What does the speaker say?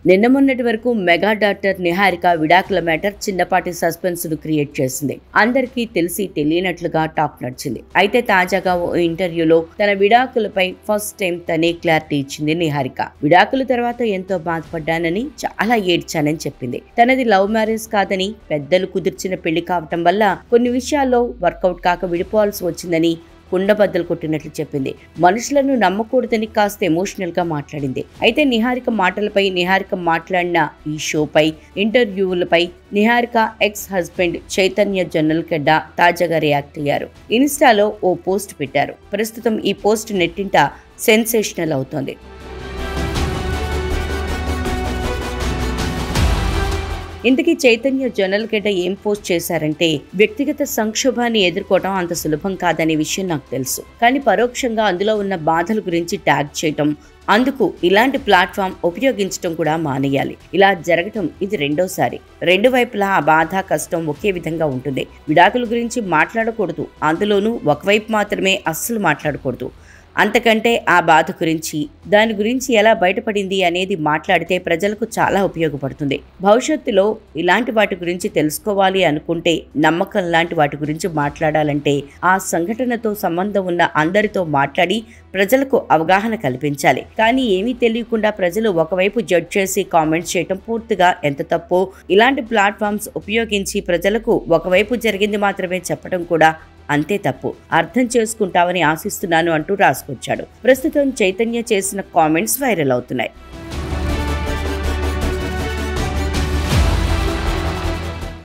నిన్న మొన్నటి వరకు మెగా డాక్టర్ నిహారిక విడాకుల మ్యాటర్ చిన్నపాటి సస్పెన్స్ ను క్రియేట్ చేసింది. అందరికీ తెలిసి తెలియనట్లుగా టాక్ నడిచింది. అయితే తాజాగా ఓ ఇంటర్వ్యూలో తన విడాకులపై ఫస్ట్ టైం తనే క్లారిటీ ఇచ్చింది నిహారిక. విడాకుల తర్వాత ఎంతో బాధపడ్డానని, చాలా ఏడ్చానని చెప్పింది. తనది లవ్ మ్యారేజ్ కాదని, పెద్దలు కుదిర్చిన పెళ్లి కావటం వల్ల కొన్ని విషయాల్లో వర్కౌట్ కాక విడిపోవాల్సి వచ్చిందని కుండబద్దలు కొట్టినట్లు చెప్పింది. మనుషులను నమ్మకూడదని కాస్త ఎమోషనల్ గా మాట్లాడింది. అయితే నిహారిక మాటలపై, నిహారిక మాట్లాడిన ఈ షోపై, ఇంటర్వ్యూలపై నిహారిక ఎక్స్ హస్బెండ్ చైతన్య జొన్నలగడ్డ తాజాగా రియాక్ట్ అయ్యారు. ఇన్స్టాలో ఓ పోస్ట్ పెట్టారు. ప్రస్తుతం ఈ పోస్ట్ నెట్టింట సెన్సేషనల్ అవుతోంది. ఇంతకీ చైతన్య జొన్నలగడ్డ ఏం పోస్ట్ చేశారంటే, వ్యక్తిగత సంక్షోభాన్ని ఎదుర్కోవడం అంత సులభం కాదనే విషయం నాకు తెలుసు, కానీ పరోక్షంగా అందులో ఉన్న బాధల గురించి ట్యాగ్ చేయటం, అందుకు ఇలాంటి ప్లాట్ఫామ్ ఉపయోగించడం కూడా మానేయాలి. ఇలా జరగటం ఇది రెండోసారి. రెండు వైపులా ఆ బాధ, కష్టం ఒకే విధంగా ఉంటుంది. విడాకుల గురించి మాట్లాడకూడదు, అందులోనూ ఒకవైపు మాత్రమే అస్సలు మాట్లాడకూడదు. అంతకంటే ఆ బాధ గురించి, దాని గురించి ఎలా బయటపడింది అనేది మాట్లాడితే ప్రజలకు చాలా ఉపయోగపడుతుంది. భవిష్యత్తులో ఇలాంటి వాటి గురించి తెలుసుకోవాలి అనుకుంటే, నమ్మకం లాంటి వాటి గురించి మాట్లాడాలంటే ఆ సంఘటనతో సంబంధం ఉన్న అందరితో మాట్లాడి ప్రజలకు అవగాహన కల్పించాలి. కానీ ఏమీ తెలియకుండా ప్రజలు ఒకవైపు జడ్జ్ చేసి కామెంట్స్ చేయటం పూర్తిగా ఎంత తప్పో, ఇలాంటి ప్లాట్ఫామ్స్ ఉపయోగించి ప్రజలకు ఒకవైపు జరిగింది మాత్రమే చెప్పడం కూడా అంతే తప్పు. అర్థం చేసుకుంటామని ఆశిస్తున్నాను అంటూ రాసుకొచ్చాడు. ప్రస్తుతం చైతన్య చేసిన కామెంట్స్ వైరల్ అవుతున్నాయి.